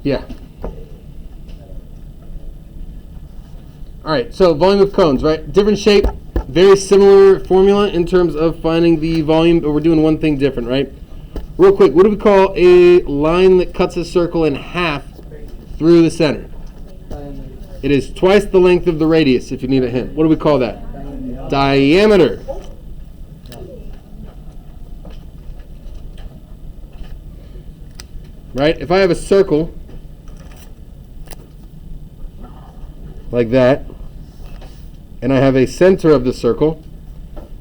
Yeah. All right, so volume of cones, right? Different shape, very similar formula in terms of finding the volume, but we're doing one thing different, right? Real quick, what do we call a line that cuts a circle in half through the center? It is twice the length of the radius, if you need a hint. What do we call that? Diameter. Right? If I have a circle like that, and I have a center of the circle,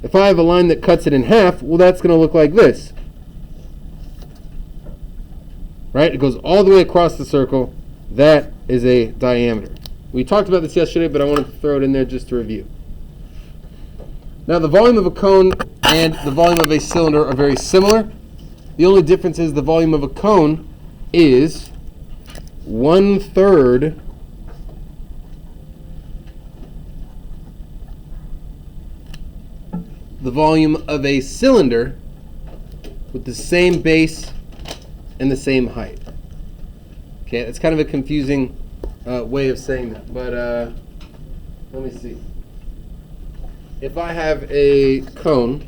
if I have a line that cuts it in half, well, that's going to look like this. Right? It goes all the way across the circle. That is a diameter. We talked about this yesterday, but I wanted to throw it in there just to review. Now, the volume of a cone and the volume of a cylinder are very similar. The only difference is the volume of a cone is 1/3 the volume of a cylinder with the same base and the same height. Okay, it's kind of a confusing way of saying that, but let me see. If I have a cone,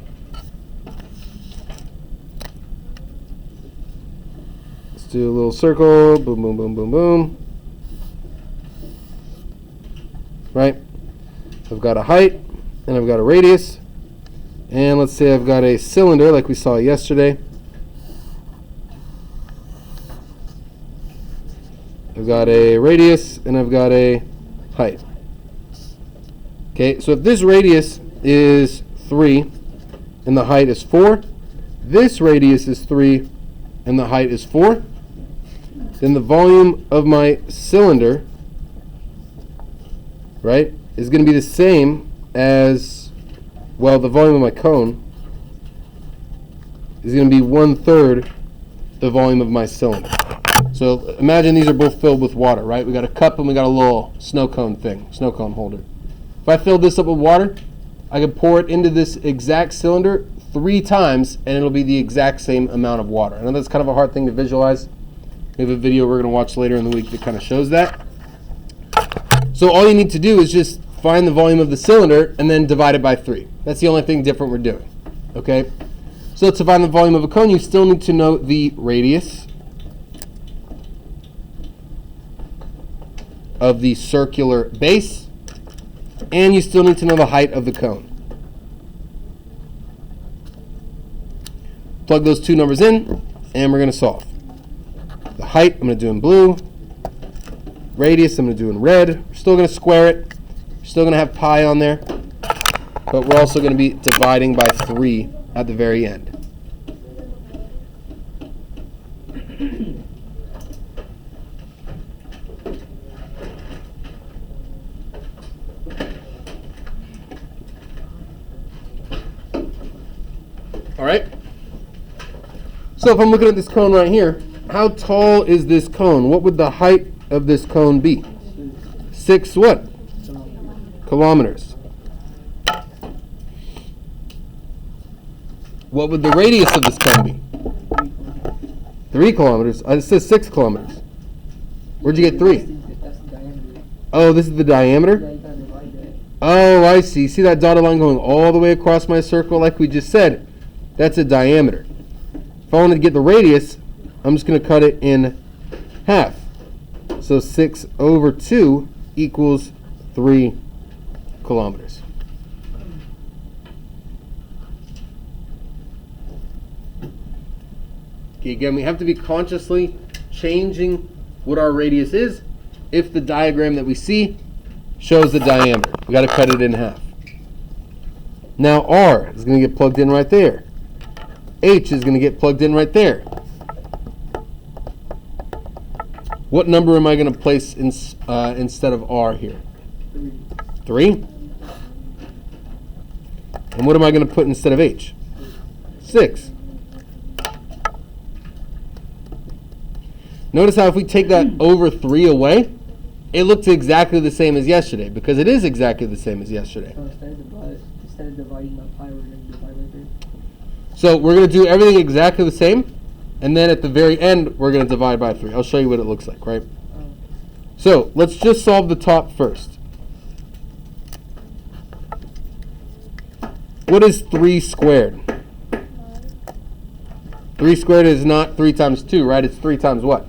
let's do a little circle, boom, boom, boom, boom, boom. Right? I've got a height and I've got a radius. And let's say I've got a cylinder like we saw yesterday. I've got a radius and I've got a height. Okay, so if this radius is 3 and the height is 4, this radius is 3 and the height is 4, then the volume of my cylinder, right, is going to be the same as, well, the volume of my cone is going to be 1/3 the volume of my cylinder. So imagine these are both filled with water, right? We got a cup and we got a little snow cone thing, snow cone holder. If I filled this up with water, I could pour it into this exact cylinder 3 times and it'll be the exact same amount of water. I know that's kind of a hard thing to visualize. We have a video we're going to watch later in the week that kind of shows that. So all you need to do is just find the volume of the cylinder and then divide it by 3. That's the only thing different we're doing. Okay? So to find the volume of a cone, you still need to know the radius of the circular base, and you still need to know the height of the cone. Plug those 2 numbers in, and we're going to solve. The height, I'm going to do in blue. Radius, I'm going to do in red. We're still going to square it. We're still going to have pi on there, but we're also going to be dividing by 3 at the very end. All right. So if I'm looking at this cone right here, how tall is this cone? What would the height of this cone be? 6 what? Kilometers. What would the radius of this cone be? 3 kilometers. It says 6 kilometers. Where'd you get 3? Oh, this is the diameter? Oh, I see. See that dotted line going all the way across my circle like we just said? That's a diameter. If I wanted to get the radius, I'm just going to cut it in half. So 6 over 2 equals 3 kilometers. Okay, again, we have to be consciously changing what our radius is if the diagram that we see shows the diameter. We got to cut it in half. Now R is going to get plugged in right there. H is going to get plugged in right there. What number am I going to place instead of R here? 3. And what am I going to put instead of H? 6. Notice how if we take that over 3 away, it looks exactly the same as yesterday, because it is exactly the same as yesterday. So instead of dividing by pi, we're going to divide by 3. So we're going to do everything exactly the same, And then at the very end, we're going to divide by 3. I'll show you what it looks like, right? So let's just solve the top first. What is 3 squared? 3 squared is not 3 times 2, right? It's 3 times what?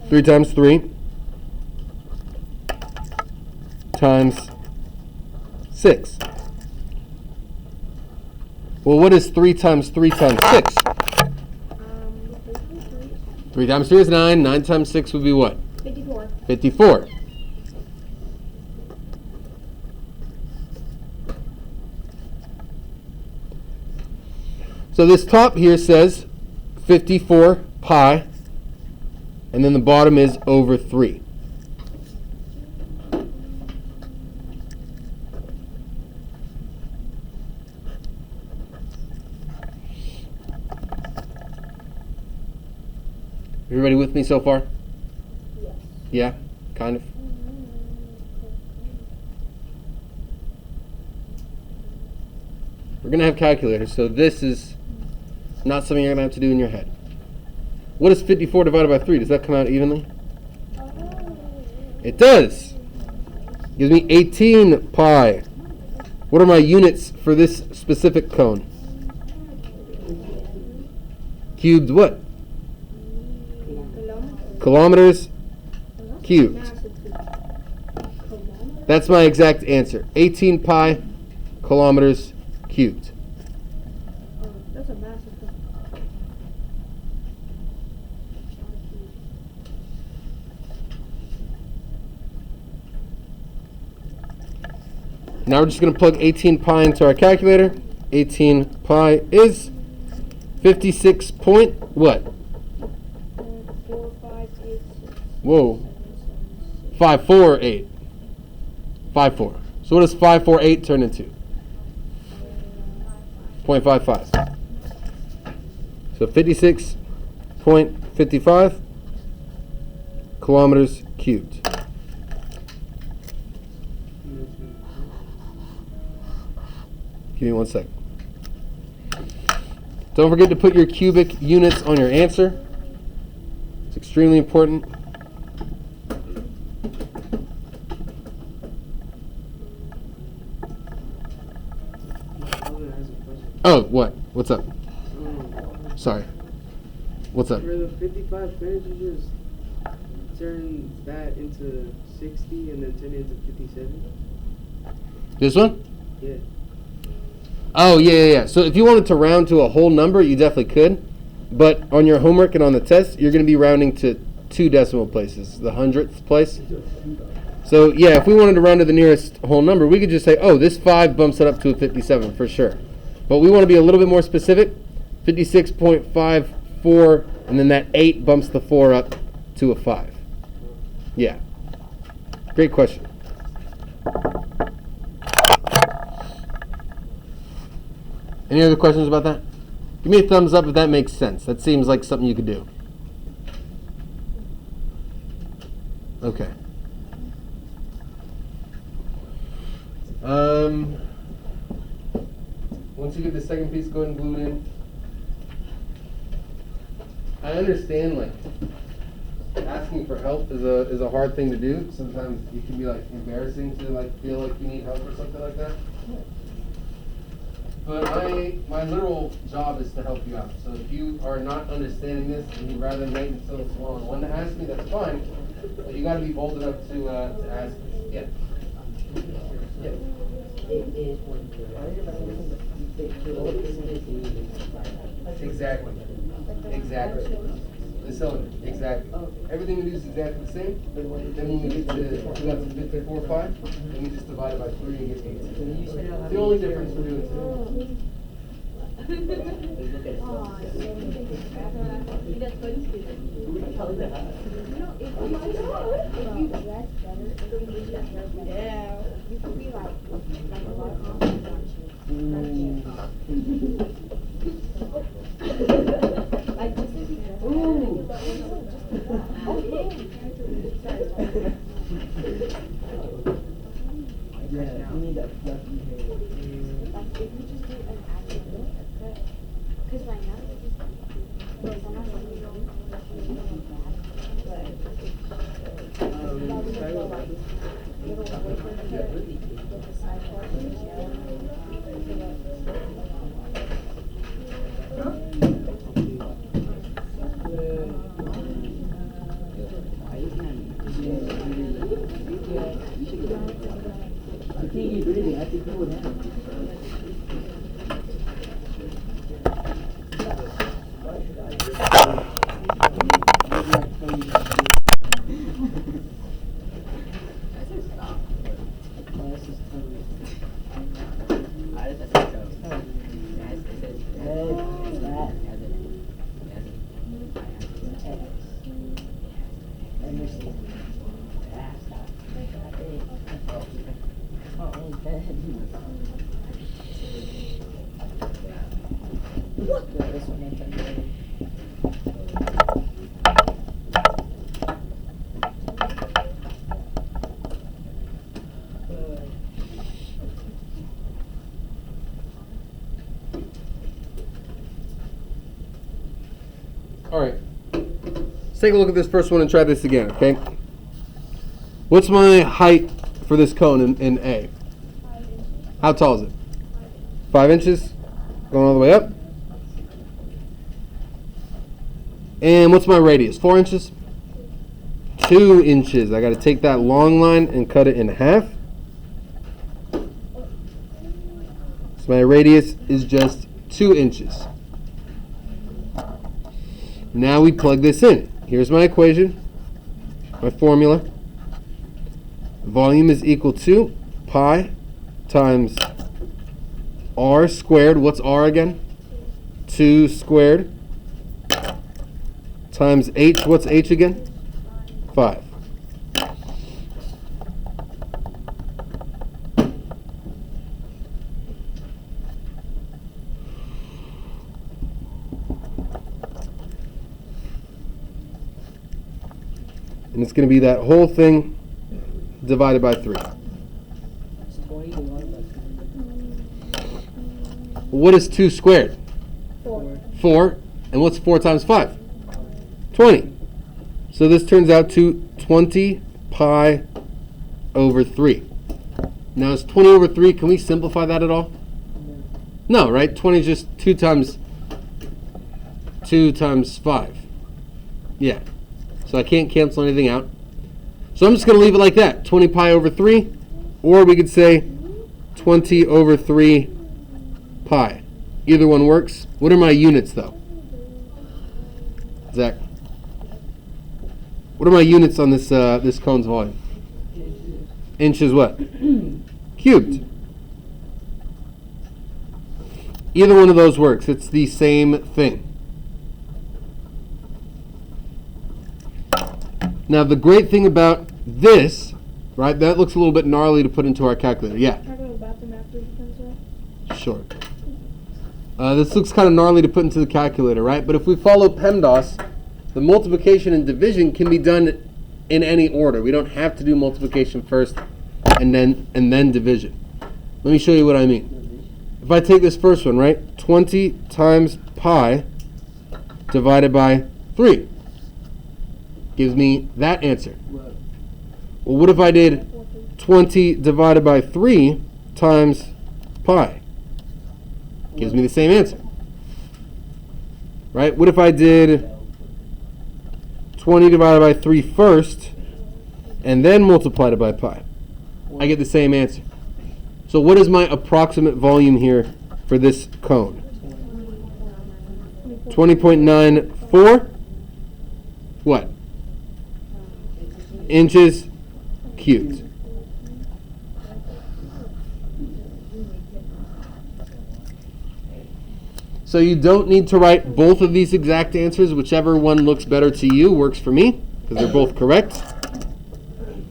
3 times 3 times 6. Well, what is 3 times 3 times 6? 3 times 3 is 9. 9 times 6 would be what? 54. 54. So this top here says 54 pi, and then the bottom is over 3. Everybody with me so far? Yes. Yeah? Kind of? We're going to have calculators, so this is not something you're going to have to do in your head. What is 54 divided by 3? Does that come out evenly? It does. Gives me 18 pi. What are my units for this specific cone? Cubed what? Kilometers cubed. That's my exact answer. 18 pi kilometers cubed. That's a massive thing. Now we're just going to plug 18 pi into our calculator. 18 pi is 56 point what? 4, 5, 8, 6. Whoa. 548. 54. So what does 548 turn into? 0.55. So 56.55 kilometers cubed. Give me 1 second. Don't forget to put your cubic units on your answer. It's extremely important. Oh, what? What's up? Sorry. What's up? For the 55 minutes, you just turn that into 60 and then turn it into 57? This one? Yeah. Oh, yeah. So if you wanted to round to a whole number, you definitely could. But on your homework and on the test, you're going to be rounding to 2 decimal places, the 100th place. So, yeah, if we wanted to round to the nearest whole number, we could just say, oh, this 5 bumps it up to a 57 for sure. But we want to be a little bit more specific. 56.54, and then that 8 bumps the 4 up to a 5. Yeah. Great question. Any other questions about that? Give me a thumbs up if that makes sense. That seems like something you could do. Okay. Once you get the second piece, go ahead and glue it in. I understand, like, asking for help is a hard thing to do. Sometimes it can be like embarrassing to like feel like you need help or something like that. But my literal job is to help you out. So if you are not understanding this and you'd rather wait until it's one-on-one to ask me, that's fine. But you got to be bold enough to ask me. Yeah. Yeah. Exactly. The cylinder. Exactly. Everything we do is exactly the same. Then when we get to 54 pi, then we just divide it by 3 and get 8. The only difference we're doing today. Yeah. You could be like a lot of like this is Yeah, you need that fluffy hair. like if you just do an actual because right now All right. Let's take a look at this first one and try this again, okay? What's my height for this cone in A? How tall is it? 5 inches? Going all the way up? And what's my radius? 4 inches? 2 inches. I got to take that long line and cut it in half. So my radius is just 2 inches. Now we plug this in. Here's my equation, my formula. Volume is equal to pi times r squared. What's r again? 2 squared times h. What's h again? 5. And it's going to be that whole thing divided by 3. It's 20 divided by 3. What is 2 squared? 4. 4. And what's 4 times 5? 20. So this turns out to 20 pi over 3. Now is 20 over 3, can we simplify that at all? No, right? 20 is just 2 times 5. Yeah. So I can't cancel anything out. So I'm just going to leave it like that. 20 pi over 3. Or we could say 20 over 3 pi. Either one works. What are my units though? Zach? What are my units on this this cone's volume? Inches what? Cubed. Either one of those works. It's the same thing. Now the great thing about this, right, that looks a little bit gnarly to put into our calculator. Yeah. Can I go to the bathroom after you finish that? Sure. This looks kind of gnarly to put into the calculator, right? But if we follow PEMDAS, the multiplication and division can be done in any order. We don't have to do multiplication first and then division. Let me show you what I mean. If I take this first one, right? 20 times pi divided by 3 gives me that answer. Well, what if I did 20 divided by 3 times pi? Gives me the same answer. Right? What if I did 20 divided by 3 first and then multiplied it by pi? I get the same answer. So what is my approximate volume here for this cone? 20.94 what? Inches cubed. So you don't need to write both of these exact answers. Whichever one looks better to you works for me, because they're both correct.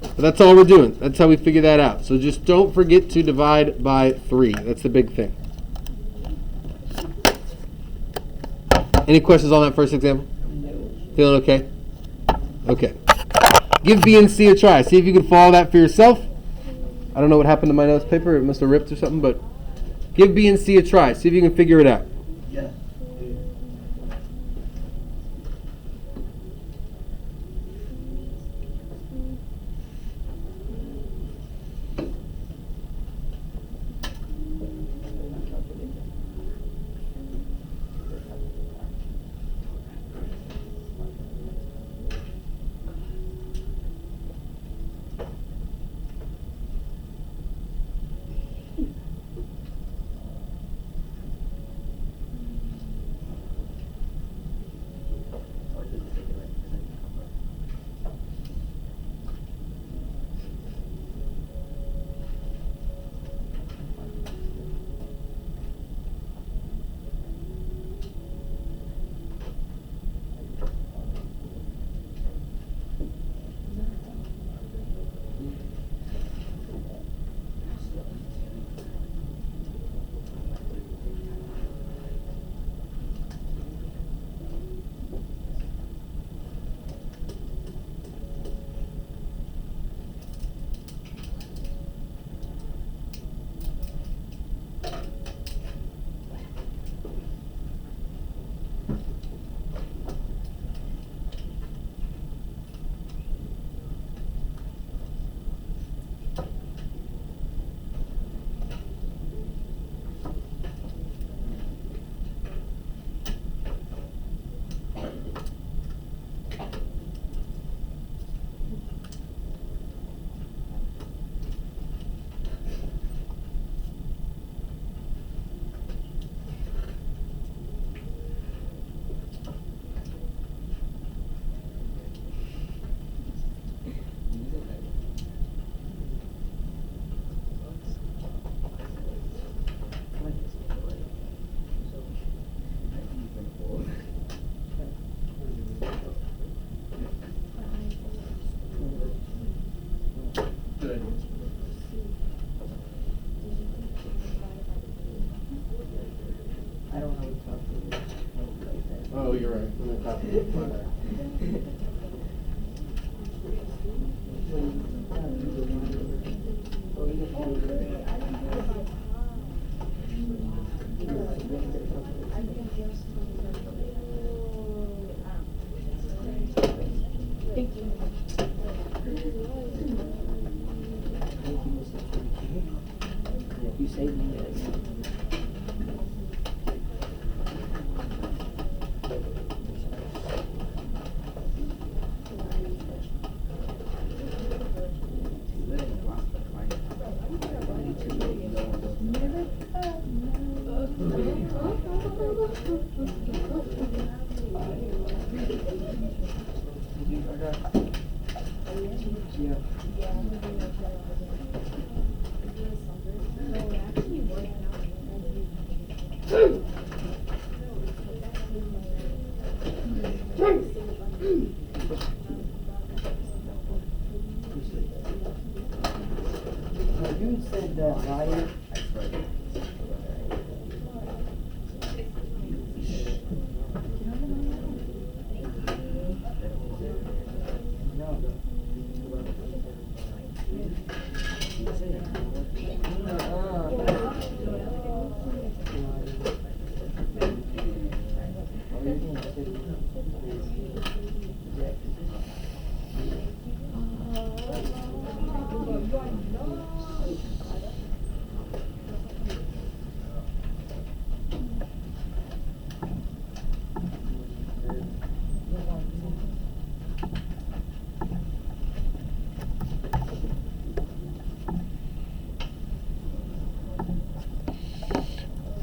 But that's all we're doing. That's how we figure that out. So just don't forget to divide by 3. That's the big thing. Any questions on that first example? Feeling okay? Okay. Give B and C a try. See if you can follow that for yourself. I don't know what happened to my notes paper. It must have ripped or something, but give B and C a try. See if you can figure it out. Good. I don't know what to talk to. Oh, you're right. I'm gonna copy it. My bad. Thank you. You saved me, guys. You said that riot.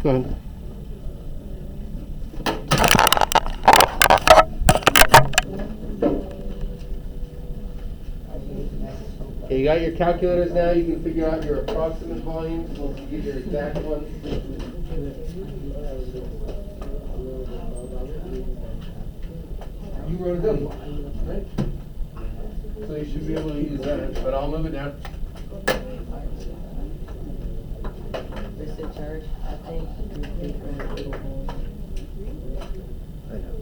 Go ahead. Okay, you got your calculators now. You can figure out your approximate volumes once you get your exact ones. You wrote it down, right? So you should be able to use that, but I'll move it down. Mr. Church, I think you pay for a little home. I know.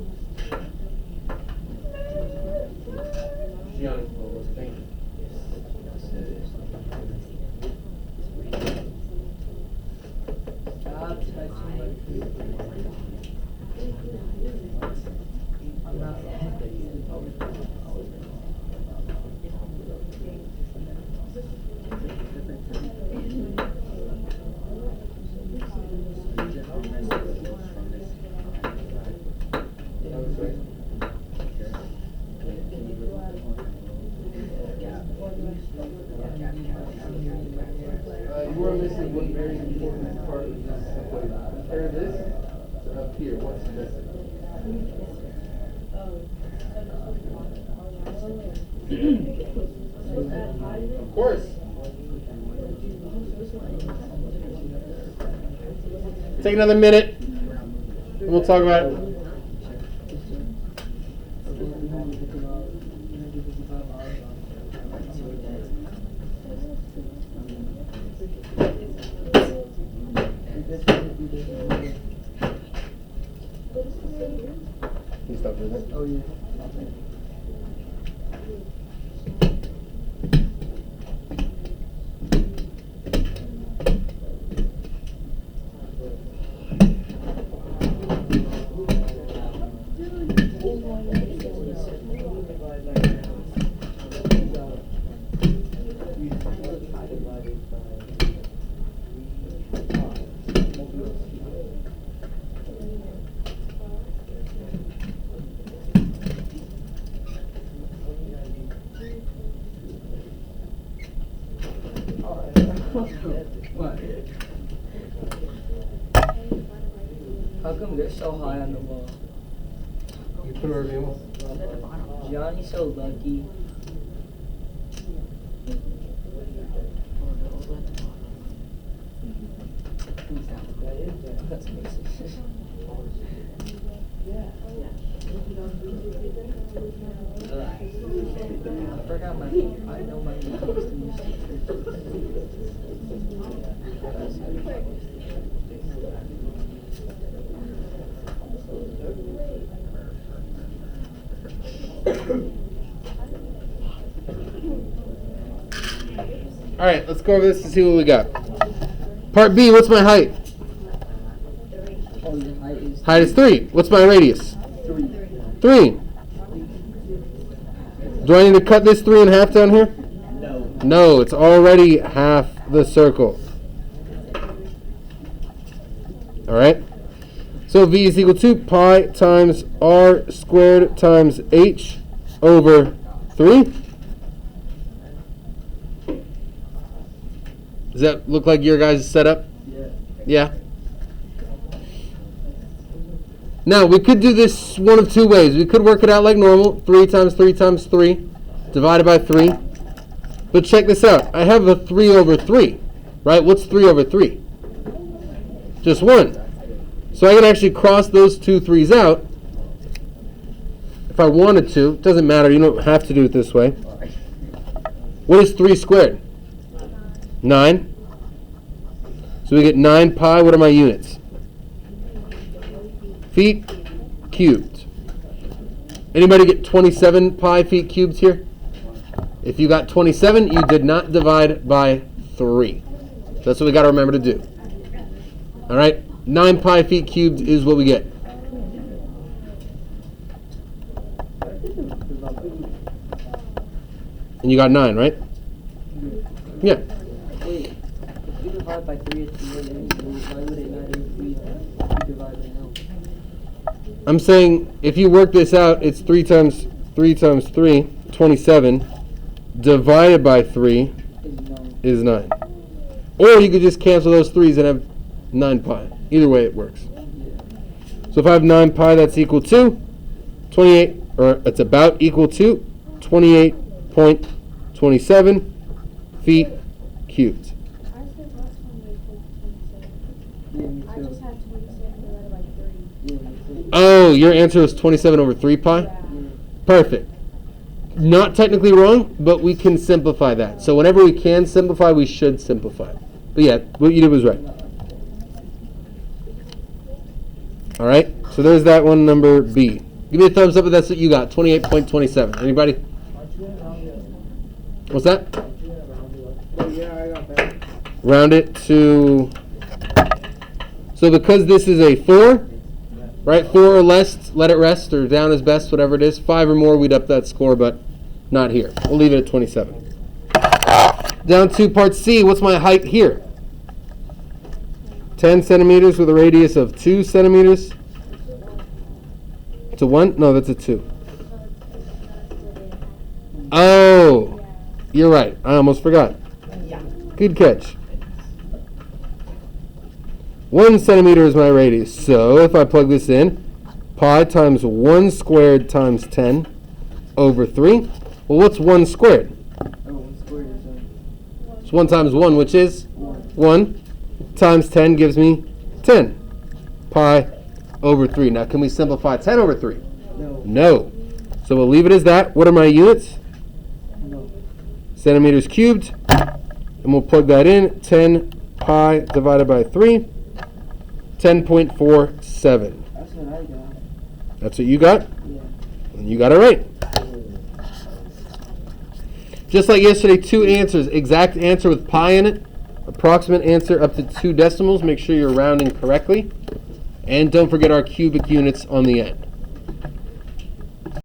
Gianni, what's the thing? Stop touching my food. I'm not You were missing one very important part of this equation. Compare this to up here. What's missing? Of course. Take another minute, and we'll talk about it. Can you stop doing that? Oh, yeah. What? How come they're so high on the wall? You put it wherever you want. Johnny's so lucky. That's amazing. I forgot I know my All right, let's go over this and see what we got. Part B, what's my height? Oh, your height is Height is 3. What's my radius? 3. 3. Do I need to cut this 3 in half down here? No. No, it's already half the circle. All right. So V is equal to pi times r squared times h over 3. Does that look like your guys' setup? Yeah. Yeah. Now, we could do this one of two ways. We could work it out like normal. 3 times 3 times 3 divided by 3. But check this out. I have a 3 over 3, right? What's 3 over 3? Just 1. So I can actually cross those 2 3's out if I wanted to. It doesn't matter. You don't have to do it this way. What is 3 squared? 9. So we get 9 pi. What are my units? Feet cubed. Anybody get 27 pi feet cubed here? If you got 27, you did not divide by 3. That's what we got to remember to do. All right? 9 pi feet cubed is what we get. And you got 9, right? Yeah. Wait, if you divide by 3 at the end, why would it not if you divide by now? I'm saying if you work this out, it's 3 times 3 times 3, 27, divided by 3 is 9. Or you could just cancel those 3's and have 9 pi. Either way it works. So if I have 9 pi, that's equal to 28, or it's about equal to 28.27 feet cubed. I said last one was 27. Yeah, me I too. just had 27 divided by 3. Yeah, me too. Oh, your answer is 27 over 3 pi? Yeah. Perfect. Not technically wrong, but we can simplify that. So whenever we can simplify, we should simplify. But yeah, what you did was right. All right, so there's that one, number B. Give me a thumbs up if that's what you got, 28.27. Anybody? What's that? Oh, yeah, I got that. Round it to... So because this is a 4, right? 4 or less, let it rest, or down is best, whatever it is. 5 or more, we'd up that score, but not here. We'll leave it at 27. Down to part C, what's my height here? 10 centimeters with a radius of 2 centimeters. It's a 1? No, that's a 2. Oh, you're right. I almost forgot. Good catch. 1 centimeter is my radius. So if I plug this in, pi times 1 squared times 10 over 3. Well, what's 1 squared? Oh, 1 squared is It's 1 times 1, which is 1 times 10 gives me 10 pi over 3. Now, can we simplify 10 over 3? no. No. So we'll leave it as that. What are my units? No. Centimeters cubed. And we'll plug that in. 10 pi divided by 3. 10.47. That's what I got. That's what you got? Yeah. And you got it right. Just like yesterday, 2 answers. Exact answer with pi in it. Approximate answer up to 2 decimals. Make sure you're rounding correctly. And don't forget our cubic units on the end.